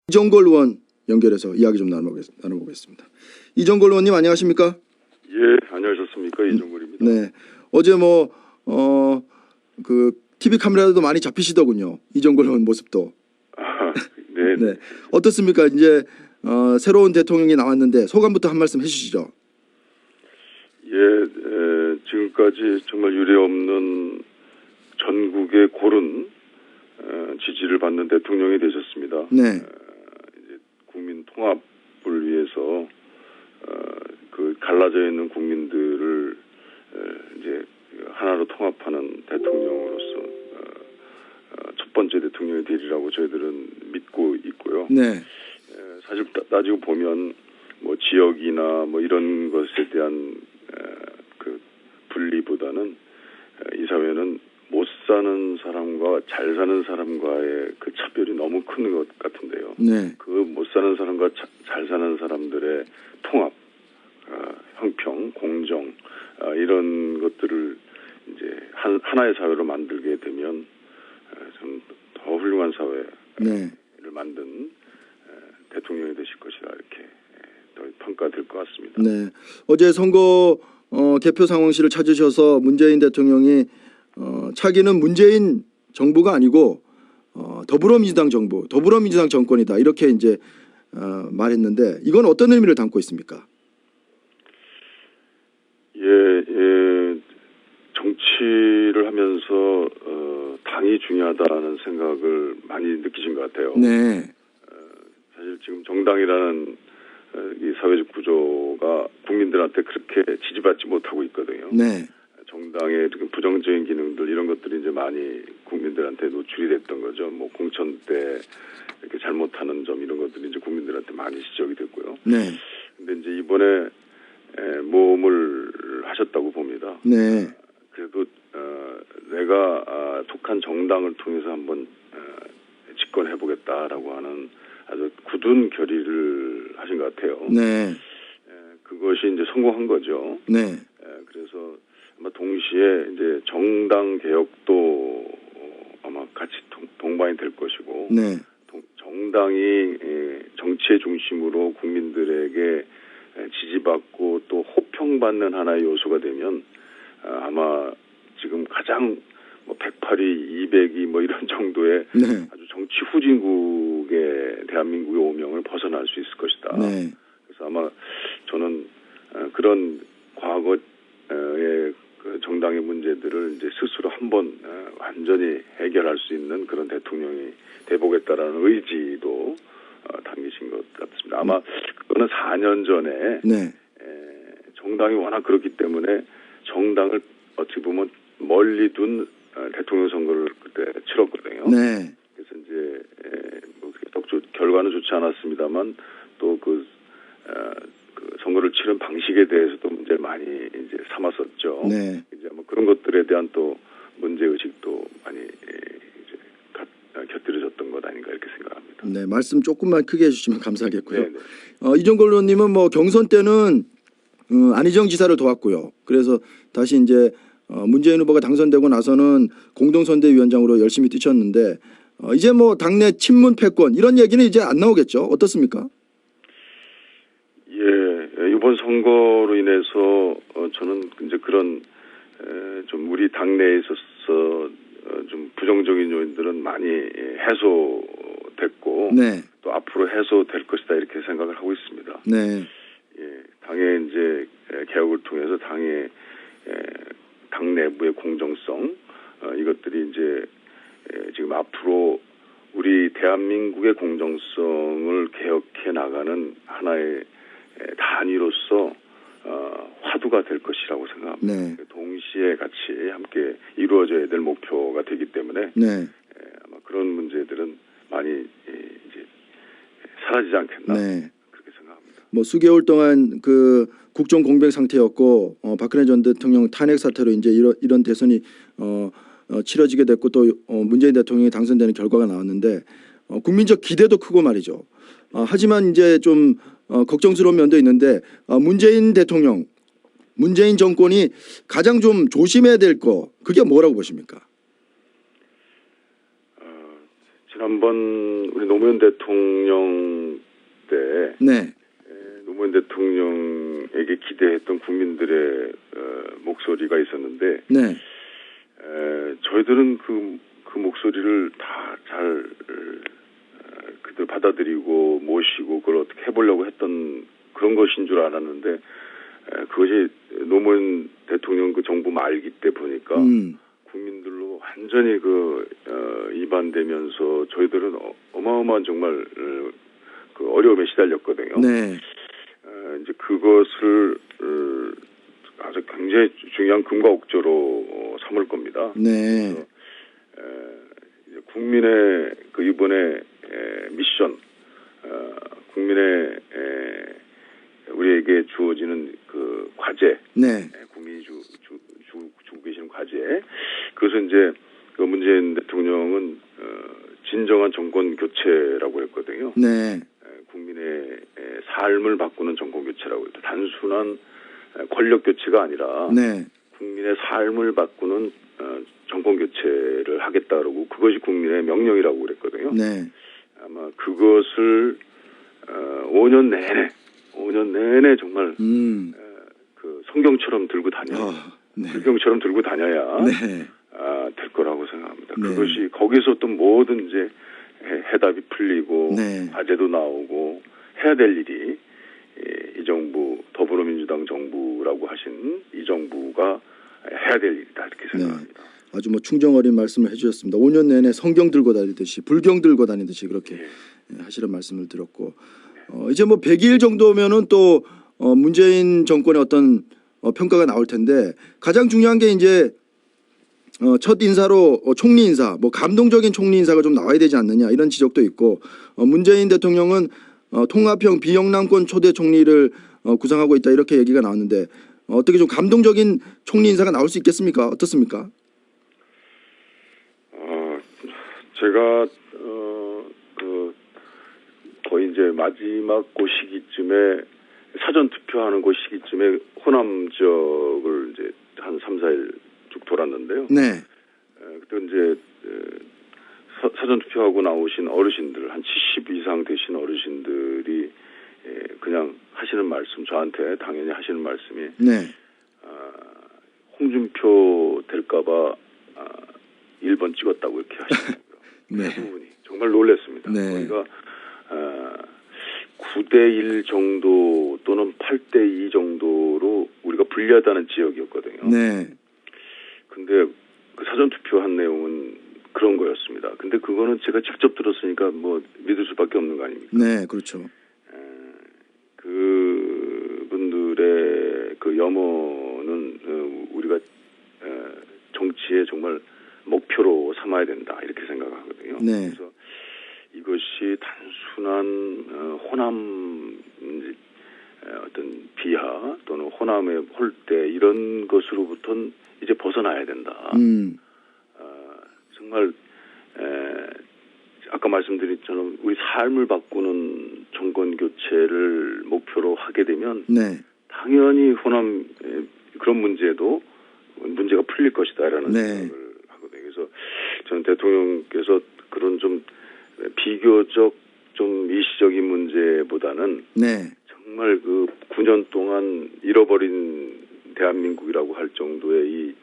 이정걸 의원 연결해서 이야기 좀 나눠보겠습니다. 이정걸 의원님 안녕하십니까? 예, 안녕하셨습니까? 이정걸입니다. 네, 어제 그 TV 카메라도 많이 잡히시더군요. 이정걸 의원 모습도. 네. 네, 어떻습니까? 이제 새로운 대통령이 나왔는데 소감부터 한 말씀 해주시죠. 지금까지 정말 유례없는 전국의 고른 지지를 받는 대통령이 되셨습니다. 네. 이제 국민 통합을 위해서 그 갈라져 있는 국민들을 이제 하나로 통합하는 대통령으로서 첫 번째 대통령이 되리라고 저희들은 믿고 있고요. 네. 사실 따지고 보면 뭐 지역이나 뭐 이런 것에 대한 그 분리보다는 이 사회는 못 사는 사람과 잘 사는 사람과의 그 차별이 너무 큰 것 같은데요. 네. 그 못 사는 사람과 잘 사는 사람들의 통합, 형평, 공정 이런 것들을 이제 하나의 사회로 만들게 되면 좀 더 훌륭한 사회를 만든 대통령이 되실 것이다 이렇게 더 평가될 것 같습니다. 네. 어제 선거 개표 상황실을 찾으셔서 문재인 대통령이 차기는 문재인 정부가 아니고 더불어민주당 정부, 더불어민주당 정권이다 이렇게 이제 말했는데 이건 어떤 의미를 담고 있습니까? 정치를 하면서 당이 중요하다는 생각을 많이 느끼신 것 같아요. 네. 사실 지금 정당이라는 이 사회적 구조가 국민들한테 그렇게 지지받지 못하고 있거든요. 네. 정당의 부정적인 기능들 이런 것들이 이제 많이 국민들한테 노출이 됐던 거죠. 뭐 공천 때 이렇게 잘못하는 점 이런 것들이 이제 국민들한테 많이 지적이 됐고요. 네. 근데 이제 이번에 모험을 하셨다고 봅니다. 네. 그래도 내가 독한 정당을 통해서 한번 집권해보겠다라고 하는 아주 굳은 결의를 하신 것 같아요. 네. 그것이 이제 성공한 거죠. 네. 그래서 아마 동시에 이제 정당 개혁도 아마 같이 동반이 될 것이고, 네. 정당이 정치의 중심으로 국민들에게 지지받고 또 호평받는 하나의 요소가 되면 아마 지금 가장 뭐 108위, 200위 뭐 이런 정도의 아주 정치 후진국의 대한민국의 오명을 벗어날 수 있을 것이다. 네. 그래서 아마 저는 그런 과거의 그 정당의 문제들을 이제 스스로 한번 완전히 해결할 수 있는 그런 대통령이 돼보겠다라는 의지도 담기신 것 같습니다. 아마 그거는 4년 전에 정당이 워낙 그렇기 때문에 정당을 어떻게 보면 멀리 둔 대통령 선거를 그때 치렀거든요. 네. 그래서 이제 결과는 좋지 않았습니다만 또 그 선거를 치른 방식에 대해서도 문제를 많이 이제 삼았었죠. 네. 이제 뭐 그런 것들에 대한 또 문제 의식도 많이 이제 곁들여졌던 것 아닌가 이렇게 생각합니다. 네, 말씀 조금만 크게 해주시면 감사하겠고요. 네네. 이정걸 의원님은 뭐 경선 때는 안희정 지사를 도왔고요. 그래서 다시 이제 문재인 후보가 당선되고 나서는 공동선대위원장으로 열심히 뛰셨는데 이제 뭐 당내 친문 패권 이런 얘기는 이제 안 나오겠죠? 어떻습니까? 이번 선거로 인해서 저는 이제 그런 좀 우리 당내에 있어서 좀 부정적인 요인들은 많이 해소됐고 또 앞으로 해소될 것이다 이렇게 생각을 하고 있습니다. 네. 당의 이제 개혁을 통해서 당의 당 내부의 공정성 이것들이 이제 지금 앞으로 우리 대한민국의 공정성을 개혁해 나가는 하나의 단위로서 화두가 될 것이라고 생각합니다. 네. 동시에 같이 함께 이루어져야 될 목표가 되기 때문에 아마 그런 문제들은 많이 이제 사라지지 않겠나 그렇게 생각합니다. 뭐 수개월 동안 그 국정 공백 상태였고 박근혜 전 대통령 탄핵 사태로 이제 이런 대선이 치러지게 됐고 또 문재인 대통령이 당선되는 결과가 나왔는데 국민적 기대도 크고 말이죠. 하지만 이제 좀 걱정스러운 면도 있는데 문재인 대통령, 문재인 정권이 가장 좀 조심해야 될 거 그게 뭐라고 보십니까? 지난번 우리 노무현 대통령 목소리가 있었는데 네. 저희들은 그 목소리를 다 잘 그들 받아들이고 모시고 그걸 어떻게 해보려고 했던 그런 것인 줄 알았는데 그것이 노무현 대통령 그 정부 말기 때 보니까 국민들로 완전히 이반되면서 저희들은 어마어마한 정말 그 어려움에 시달렸거든요. 네. 이제 그것을 아주 굉장히 중요한 금과 옥조로 삼을 겁니다. 네. 이제 국민의 그 이번에 미션, 국민의 우리에게 주어지는 그 과제, 네. 국민이 주고 계시는 과제, 그것은 이제 그 문재인 대통령은 진정한 정권 교체라고 했거든요. 네. 국민의 삶을 바꾸는 정권 교체라고 했다. 단순한 권력 교체가 아니라 네. 국민의 삶을 바꾸는 정권 교체를 하겠다 그러고 그것이 국민의 명령이라고 그랬거든요. 네. 아마 그것을 5년 내내 정말 그 성경처럼 들고 다녀야 네. 성경처럼 들고 다녀야 네. 될 거라고 생각합니다. 네. 그것이 거기서 또 뭐든 이제 해답이 풀리고 네. 과제도 나오고 해야 될 일이 이 정부 더불어민주당 정부라고 하신 이 정부가 해야 될 일이다 이렇게 생각합니다. 네. 아주 뭐 충정 어린 말씀을 해주셨습니다. 5년 내내 성경 들고 다니듯이 불경 들고 다니듯이 그렇게 하시는 말씀을 들었고 이제 뭐 100일 정도면은 또 문재인 정권의 어떤 평가가 나올 텐데 가장 중요한 게 이제 첫 인사로 총리 인사, 뭐 감동적인 총리 인사가 좀 나와야 되지 않느냐 이런 지적도 있고 문재인 대통령은 통합형 비영남권 초대 총리를 구상하고 있다 이렇게 얘기가 나왔는데 어떻게 좀 감동적인 총리 인사가 나올 수 있겠습니까? 어떻습니까? 제가 거의 이제 마지막 그 시기쯤에 사전 투표하는 그 시기쯤에 호남 지역을 이제 한 3, 4일 쭉 돌았는데요. 네. 그때 이제 사전 투표하고 나오신 어르신들 한 70 이상 되신 어르신들이 그냥 하시는 말씀 저한테 당연히 하시는 말씀이 네. 홍준표 될까봐 1번 찍었다고 이렇게 하시더라고요. 네. 대부분이 정말 놀랐습니다. 네. 저희가 9대1 정도 또는 8대2 정도로 우리가 불리하다는 지역이었거든요. 네. 근데 그 사전 투표한 내용은 그런 거였습니다. 근데 그거는 제가 직접 들었으니까 뭐 믿을 수밖에 없는 거 아닙니까? 네, 그렇죠. 그분들의 그 염원은 우리가 정치에 정말 목표로 삼아야 된다 이렇게 생각하거든요. 네. 그래서 이것이 단순한 호남 어떤 비하 또는 호남의 홀대 이런 것으로부터는 이제 벗어나야 된다. 정말 아까 말씀드린 것처럼 우리 삶을 바꾸는 정권 교체를 목표로 하게 되면 네. 당연히 호남 그런 문제가 풀릴 것이다라는 네. 생각을 하거든요. 그래서 저는 대통령께서 그런 좀 비교적 좀 일시적인 문제보다는 네. 정말 그 9년 동안 잃어버린 대한민국이라고 할 정도의 이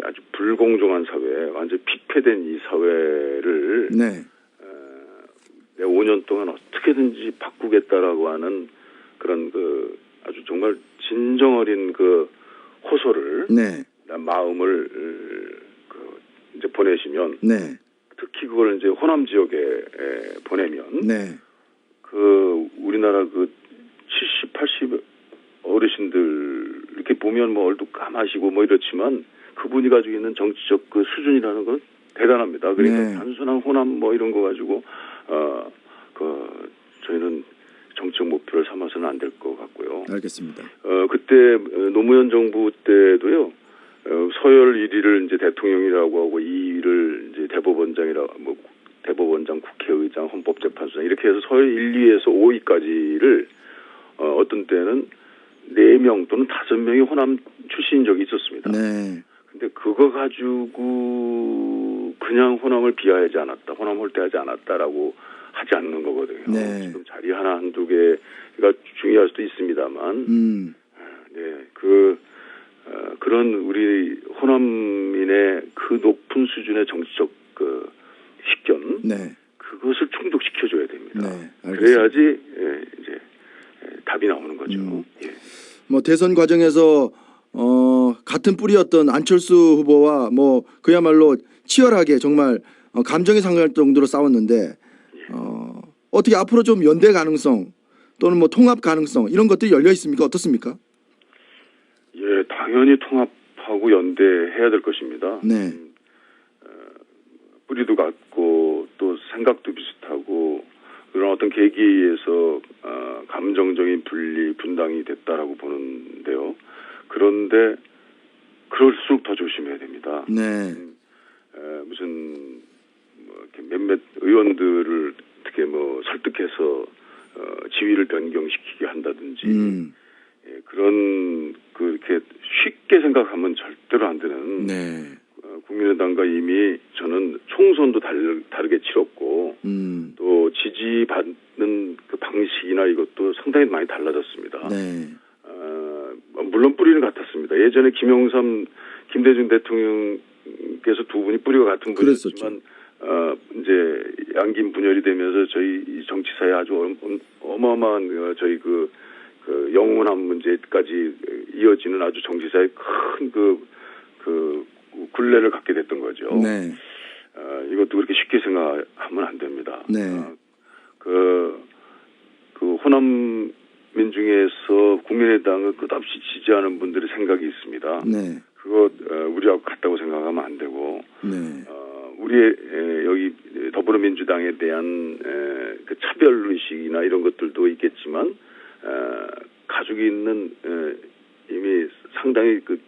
아주 불공정한 사회, 완전 피폐된 이 사회를 네. 내 5년 동안 어떻게든지 바꾸겠다라고 하는 그런 그 아주 정말 진정 어린 그 호소를 네. 마음을 이제 보내시면 네. 특히 그걸 이제 호남 지역에 보내면 네. 그 우리나라 그 70, 80 어르신들 이렇게 보면 뭐 얼도 까마시고 뭐 이렇지만 그분이 가지고 있는 정치적 그 수준이라는 건 대단합니다. 그러니까 네. 단순한 호남 뭐 이런 거 가지고 저희는 정책 목표를 삼아서는 안 될 것 같고요. 알겠습니다. 그때 노무현 정부 때도요. 서열 1위를 이제 대통령이라고 하고 2위를 이제 대법원장, 국회의장, 헌법재판소장 이렇게 해서 서열 1, 2에서 5위까지를 어떤 때는 4명 또는 5명이 호남 출신인 적이 있었습니다. 네. 근데 그거 가지고 그냥 호남을 비하하지 않았다, 호남 홀대하지 않았다라고 하지 않는 거거든요. 네. 지금 자리 하나 한두 개가 중요할 수도 있습니다만, 네, 그 그런 우리 호남민의 그 높은 수준의 정치적 그 식견, 네. 그것을 충족시켜줘야 됩니다. 네, 알겠습니다. 그래야지 이제 답이 나오는 거죠. 예. 뭐 대선 과정에서 같은 뿌리였던 안철수 후보와 뭐 그야말로 치열하게 정말 감정이 상할 정도로 싸웠는데 어떻게 앞으로 좀 연대 가능성 또는 뭐 통합 가능성 이런 것들이 열려 있습니까? 어떻습니까? 예, 당연히 통합하고 연대해야 될 것입니다. 네. 뿌리도 같고 또 생각도 비슷하고 그런 어떤 계기에서 감정적인 분당이 됐다라고 보는데요. 그런데 그럴수록 더 조심해야 됩니다. 네. 무슨 뭐 이렇게 몇몇 의원들을 어떻게 뭐 설득해서 지위를 변경시키게 한다든지 예, 그런 그렇게 쉽게 생각하면 절대로 안 되는. 네. 국민의당과 이미 저는 총선도 다르게 치렀고 또 지지받는 그 방식이나 이것도 상당히 많이 달라졌습니다. 네. 물론 뿌리는 같았습니다. 예전에 김대중 대통령께서 두 분이 뿌리가 같은 분이었지만 이제 양긴 분열이 되면서 저희 정치사에 아주 어마어마한 저희 그 영원한 문제까지 이어지는 아주 정치사에 큰 그 굴레를 갖게 됐던 거죠. 네. 이것도 그렇게 쉽게 생각하면 안 됩니다. 네. 그 호남 민중에서 국민의당을 끝없이 지지하는 분들의 생각이 있습니다. 네. 그거 우리하고 같다고 생각하면 안 되고, 네. 우리의 여기 더불어민주당에 대한 그 차별 의식이나 이런 것들도 있겠지만, 가지고 있는 이미 상당히 그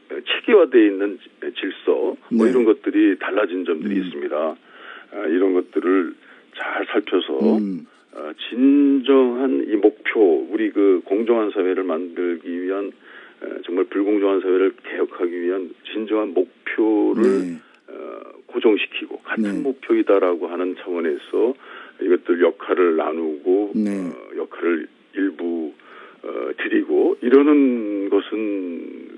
체계화되어 있는 질서 뭐 네. 이런 것들이 달라진 점들이 있습니다. 이런 것들을 잘 살펴서 진정한 이 목표, 우리 그 공정한 사회를 만들기 위한 정말 불공정한 사회를 개혁하기 위한 진정한 목표를 고정시키고 같은 목표이다라고 하는 차원에서 이것들 역할을 나누고 역할을 일부 드리고 이러는 것은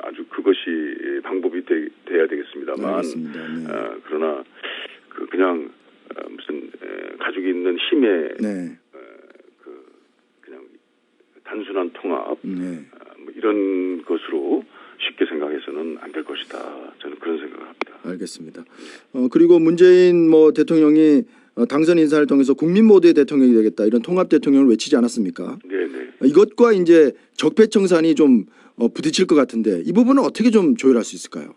아주 그것이 방법이 돼야 되겠습니다만, 그러나 그냥 무슨 가지고 있는 힘의 그냥 단순한 통합 뭐 이런 것으로 쉽게 생각해서는 안 될 것이다. 저는 그런 생각을 합니다. 알겠습니다. 그리고 문재인 뭐 대통령이 당선 인사를 통해서 국민 모두의 대통령이 되겠다 이런 통합 대통령을 외치지 않았습니까? 네네. 이것과 이제 적폐청산이 좀 부딪힐 것 같은데 이 부분은 어떻게 좀 조율할 수 있을까요?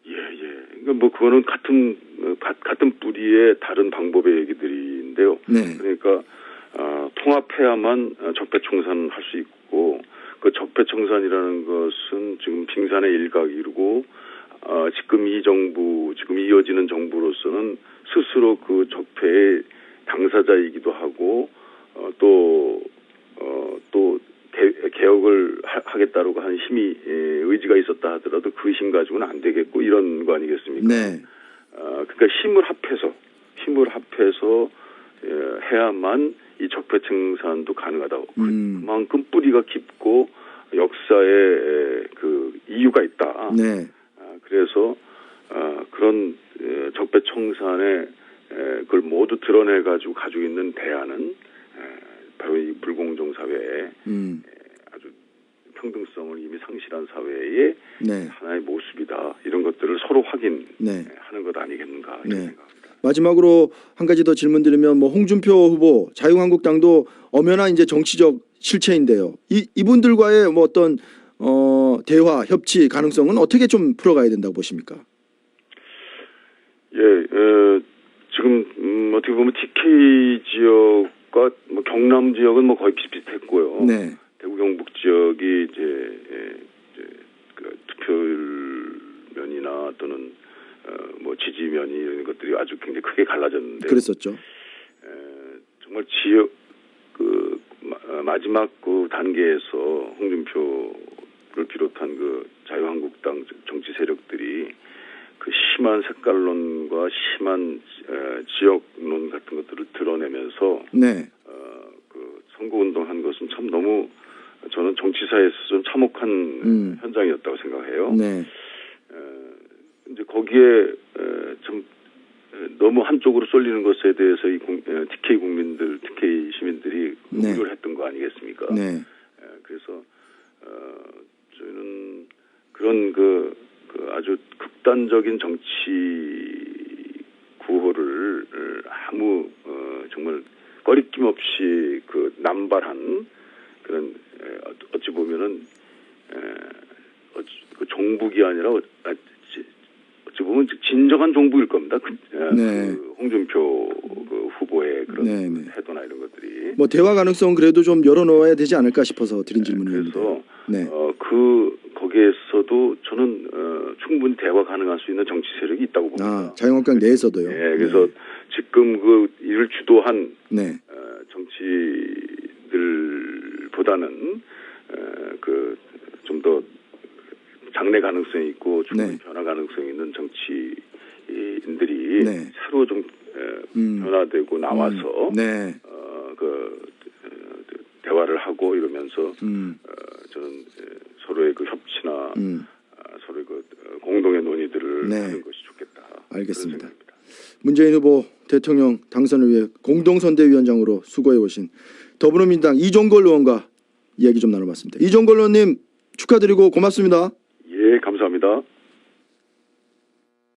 예. 그러니까 뭐 그거는 같은 뿌리의 다른 방법의 얘기들인데요. 네. 그러니까 통합해야만 적폐청산을 할 수 있고 그 적폐청산이라는 것은 지금 빙산의 일각이고 지금 이어지는 정부로서는 스스로 그 적폐의 당사자이기도 하고 또 개혁을 하겠다라고 하는 힘이 의지가 있었다 하더라도 그 힘 가지고는 안 되겠고 이런 거 아니겠습니까? 네. 그러니까 힘을 합해서 해야만 이 적폐청산도 가능하다고. 그만큼 뿌리가 깊고 역사에 그 이유가 있다. 네. 그래서 그런 적폐청산에 그걸 모두 드러내 가지고 있는 대안은 바로 이 불공정 사회에 아주 평등성을 이미 상실한 사회의 하나의 모습이다. 이런 것들을 서로 확인하는 것 아니겠는가 이런 생각합니다. 마지막으로 한 가지 더 질문드리면 뭐 홍준표 후보 자유한국당도 엄연한 이제 정치적 실체인데요. 이분들과의 뭐 어떤 대화 협치 가능성은 어떻게 좀 풀어가야 된다고 보십니까? 예, 지금 어떻게 보면 TK 지역과 뭐 경남 지역은 뭐 거의 비슷했고요. 네. 대구 경북 지역이 이제 그 투표면이나 또는 뭐 지지면이 이런 것들이 아주 굉장히 크게 갈라졌는데. 그랬었죠. 정말 지역 그 마지막 그 단계에서 홍준표를 비롯한 그 자유한국당 정치 세력들이 그 심한 색깔론과 심한 지역론 같은 것들을 드러내면서 그 선거운동한 것은 참 너무 저는 저는 정치사에서 좀 참혹한 현장이었다고 생각해요. 네. 이제 거기에 좀 너무 한쪽으로 쏠리는 것에 대해서 이 TK 국민들, TK 시민들이 네. 우려를 했던 거 아니겠습니까? 네. 그래서 저희는 그런 그 아주 극단적인 정치 구호를 아무 정말 꺼리낌 없이 그 남발한 그런 어찌 보면은 그 종북이 아니라 어찌 보면 진정한 종북일 겁니다. 네. 그 홍준표 그 후보의 그런 네, 네. 태도나 이런 것들이. 뭐 대화 가능성 그래도 좀 열어놓아야 되지 않을까 싶어서 드린 질문이었는데. 그래서 네. 거기에서도 저는 충분히 대화 가능할 수 있는 정치 세력이 있다고 봅니다. 자유한국당 내에서도요. 네, 그래서 지금 그 이를 주도한 네. 정치들보다는 그 좀 더 장래 가능성이 있고 충분히 네. 변화 가능성이 있는 정치인들이 네. 새로 좀 변화되고 나와서 네. 대화를 하고 이러면서 저는 서로의 그 협치나 서로의 그 공동의 논의들을 네. 하는 것이 좋겠다. 알겠습니다. 그런 생각입니다. 문재인 후보 대통령 당선을 위해 공동선대위원장으로 수고해 오신 더불어민주당 이종걸 의원과 이야기 좀 나눠봤습니다. 이종걸 의원님 축하드리고 고맙습니다. 예, 감사합니다.